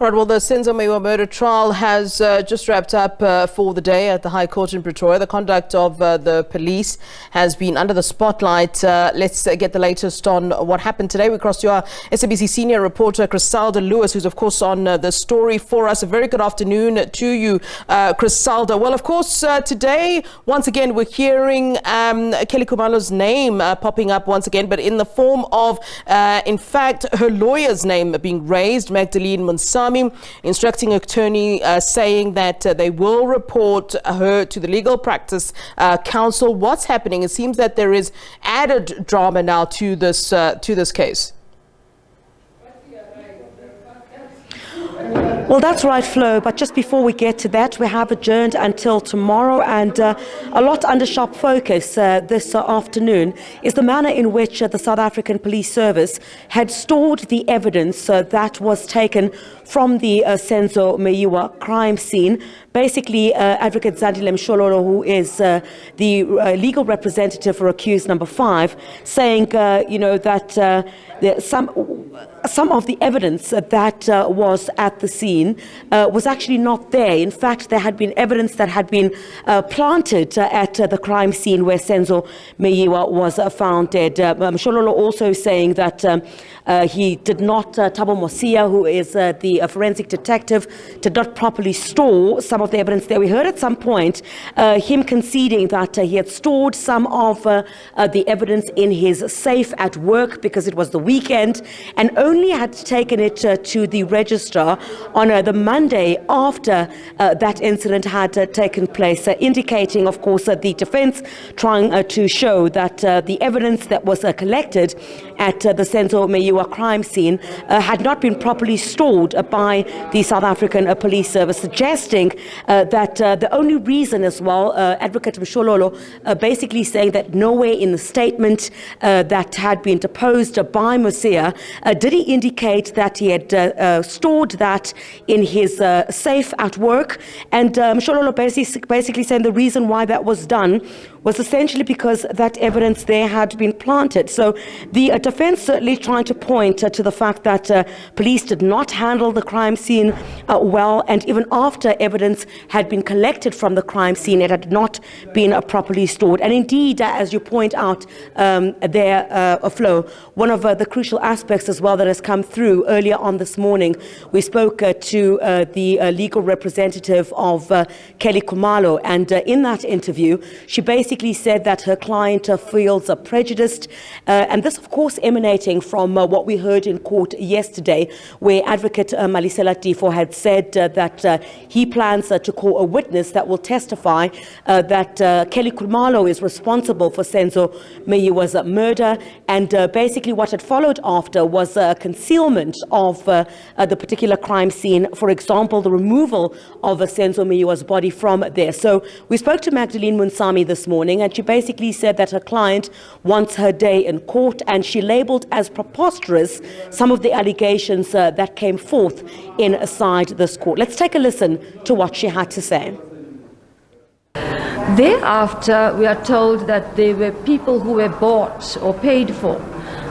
All right, well, the Senzo Meyiwa murder trial has just wrapped up for the day at the High Court in Pretoria. The conduct of the police has been under the spotlight. Let's get the latest on what happened today. We cross to our SABC senior reporter, Chriselda Lewis, who's, of course, on the story for us. A very good afternoon to you, Chriselda. Well, of course, today, once again, we're hearing Kelly Khumalo's name popping up once again, but in the form of, in fact, her lawyer's name being raised, Magdalene Munsami, instructing attorney saying that they will report her to the Legal Practice Council. What's happening? It seems that there is added drama now to this case. Well, that's right, Flo, but just before we get to that, we have adjourned until tomorrow, and a lot under sharp focus this afternoon is the manner in which the South African Police Service had stored the evidence that was taken from the Senzo Meyiwa crime scene. Basically, Advocate Zandile Mshololo, who is the legal representative for accused number 5, saying, that some of the evidence that was at the scene was actually not there. In fact, there had been evidence that had been planted at the crime scene where Senzo Meyiwa was found dead. Mshololo also saying that he did not, Thabo Mosia, who is the forensic detective, did not properly store some of the evidence there. We heard at some point him conceding that he had stored some of the evidence in his safe at work because it was the weekend, and only had taken it to the registrar on the Monday after that incident had taken place, indicating, of course, the defense trying to show that the evidence that was collected at the Senzo Meyiwa crime scene had not been properly stored by the South African Police Service, suggesting that the only reason as well, Advocate Mshololo basically saying that nowhere in the statement that had been deposed by Mosia did he indicate that he had stored that in his safe at work. And Mshololo basically saying the reason why that was done was essentially because that evidence there had been planted. So the defense certainly trying to point to the fact that police did not handle the crime scene well, and even after evidence had been collected from the crime scene, it had not been properly stored. And indeed, as you point out there, Flo, one of the crucial aspects as well that has come through earlier on this morning, we spoke to the legal representative of Kelly Khumalo, and in that interview, she basically said that her client feels prejudiced, and this, of course, emanating from what we heard in court yesterday, where Advocate Malisela Tifo had said that he plans to call a witness that will testify that Kelly Khumalo is responsible for Senzo Meyiwa's murder, and basically what had followed after was concealment of the particular crime scene. For example, the removal of Senzo Meyiwa's body from there. So we spoke to Magdalene Munsami this morning, and she basically said that her client wants her day in court, and she labeled as preposterous some of the allegations that came forth inside this court. Let's take a listen to what she had to say. Thereafter, we are told that there were people who were bought or paid for.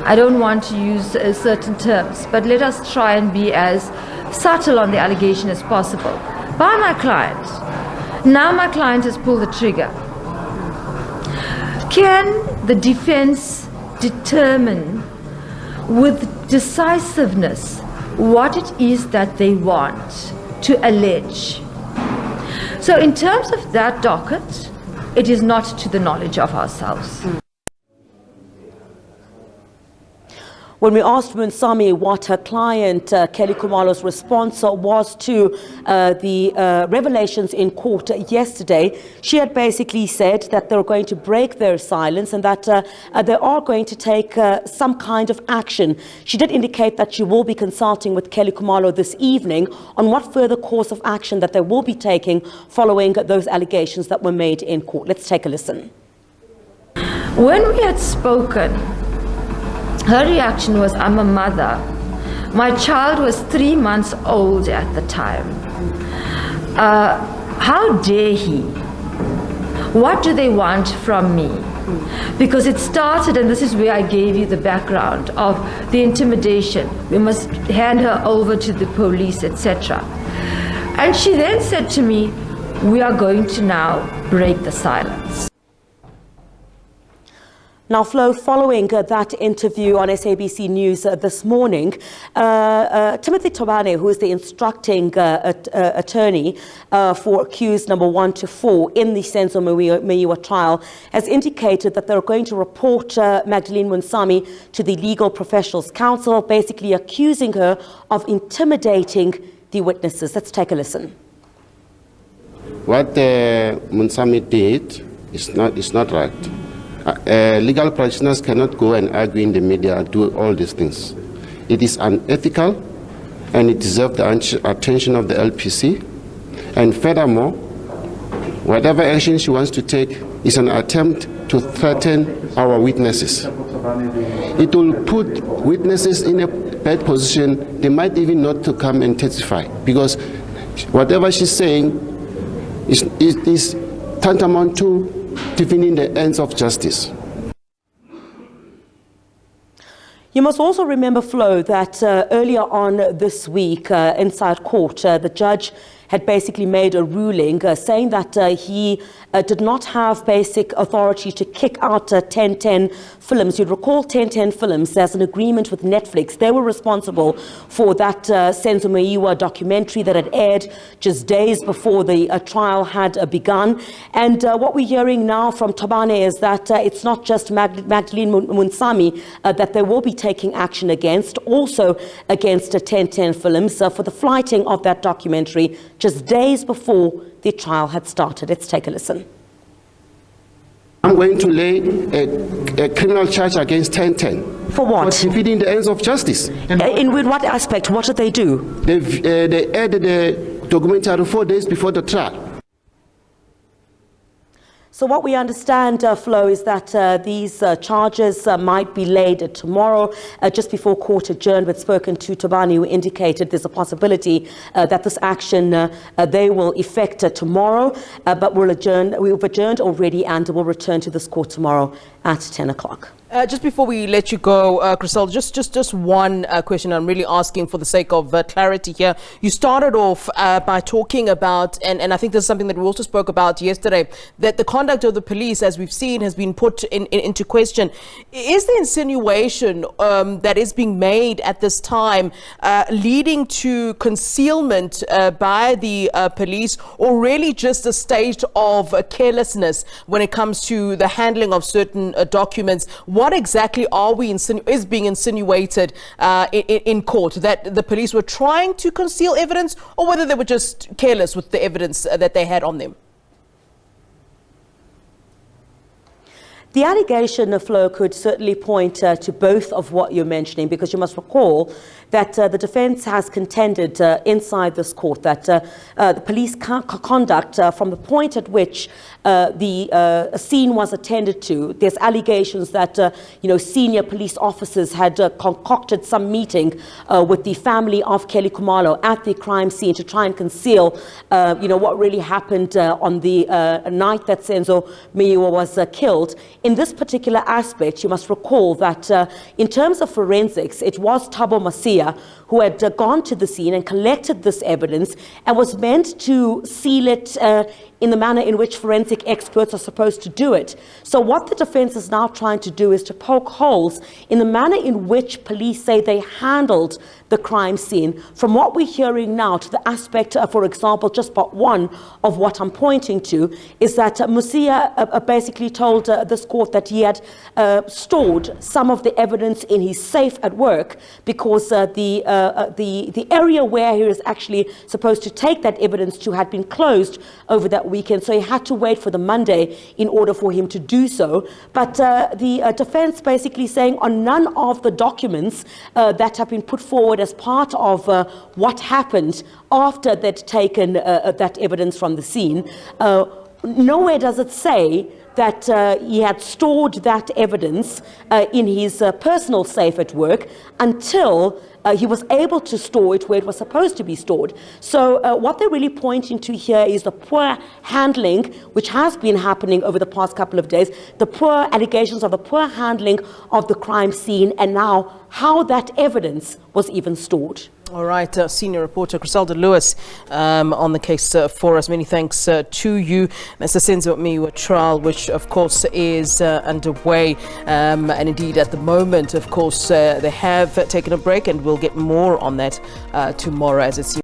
I don't want to use certain terms, but let us try and be as subtle on the allegation as possible. By my client. Now my client has pulled the trigger. Can the defense determine with decisiveness what it is that they want to allege? So in terms of that docket, it is not to the knowledge of ourselves. When we asked Munsami what her client, Kelly Khumalo's response was to the revelations in court yesterday, she had basically said that they were going to break their silence and that they are going to take some kind of action. She did indicate that she will be consulting with Kelly Khumalo this evening on what further course of action that they will be taking following those allegations that were made in court. Let's take a listen. When we had spoken, her reaction was, I'm a mother. My child was 3 months old at the time. How dare he? What do they want from me? Because it started, and this is where I gave you the background of the intimidation. We must hand her over to the police, etc. And she then said to me, we are going to now break the silence. Now, Flo, following that interview on SABC News this morning, Timothy Tobane, who is the instructing attorney for accused number 1 to 4 in the Senzo Meyiwa trial, has indicated that they're going to report Magdalene Munsami to the Legal Professionals Council, basically accusing her of intimidating the witnesses. Let's take a listen. What Munsami did is not right. Legal practitioners cannot go and argue in the media and do all these things. It is unethical, and it deserves the attention of the LPC. And furthermore, whatever action she wants to take is an attempt to threaten our witnesses. It will put witnesses in a bad position. They might even not to come and testify, because whatever she's saying is tantamount to defending the ends of justice. You must also remember, Flo, that earlier on this week, inside court, the judge had basically made a ruling saying that he did not have basic authority to kick out 1010 Films. You'd recall 1010 Films as an agreement with Netflix. They were responsible for that Senzo Meyiwa documentary that had aired just days before the trial had begun. And what we're hearing now from Tobane is that it's not just Magdalene Munsami that they will be taking action against, also against 1010 Films for the flighting of that documentary just days before the trial had started. Let's take a listen. I'm going to lay a criminal charge against 1010. For what? For defeating the ends of justice. In what aspect? What did they do? They aired the documentary 4 days before the trial. So what we understand, Flo, is that these charges might be laid tomorrow, just before court adjourned. We'd spoken to Tobani, who indicated there's a possibility that this action they will effect tomorrow, but we've adjourned already and will return to this court tomorrow at 10 o'clock. Just before we let you go, Chriselda, just one question I'm really asking for the sake of clarity here. You started off by talking about, and I think this is something that we also spoke about yesterday, that the conduct of the police, as we've seen, has been put into question. Is the insinuation that is being made at this time leading to concealment by the police, or really just a state of carelessness when it comes to the handling of certain documents? What exactly are we is being insinuated in court? That the police were trying to conceal evidence, or whether they were just careless with the evidence that they had on them? The allegation, Flo, could certainly point to both of what you're mentioning, because you must recall that the defense has contended inside this court that the police conduct from the point at which the scene was attended to, there's allegations that senior police officers had concocted some meeting with the family of Kelly Khumalo at the crime scene to try and conceal what really happened on the night that Senzo Meyiwa was killed. In this particular aspect, you must recall that in terms of forensics, it was Thabo Masia who had gone to the scene and collected this evidence and was meant to seal it in the manner in which forensic experts are supposed to do it. So what the defense is now trying to do is to poke holes in the manner in which police say they handled the crime scene. From what we're hearing now to the aspect, for example, just but one of what I'm pointing to, is that Musia basically told this court that he had stored some of the evidence in his safe at work because the area where he was actually supposed to take that evidence to had been closed over that weekend, so he had to wait for the Monday in order for him to do so. But the defense basically saying on none of the documents that have been put forward as part of what happened after they'd taken that evidence from the scene, nowhere does it say that he had stored that evidence in his personal safe at work until he was able to store it where it was supposed to be stored. So what they're really pointing to here is the poor handling, which has been happening over the past couple of days, the poor allegations of the poor handling of the crime scene, and now how that evidence was even stored. All right, senior reporter Chriselda Lewis on the case for us. Many thanks to you. That's the Senzo Meyiwa Trial, which of course is underway. And indeed, at the moment, of course, they have taken a break, and we'll get more on that tomorrow as it seems.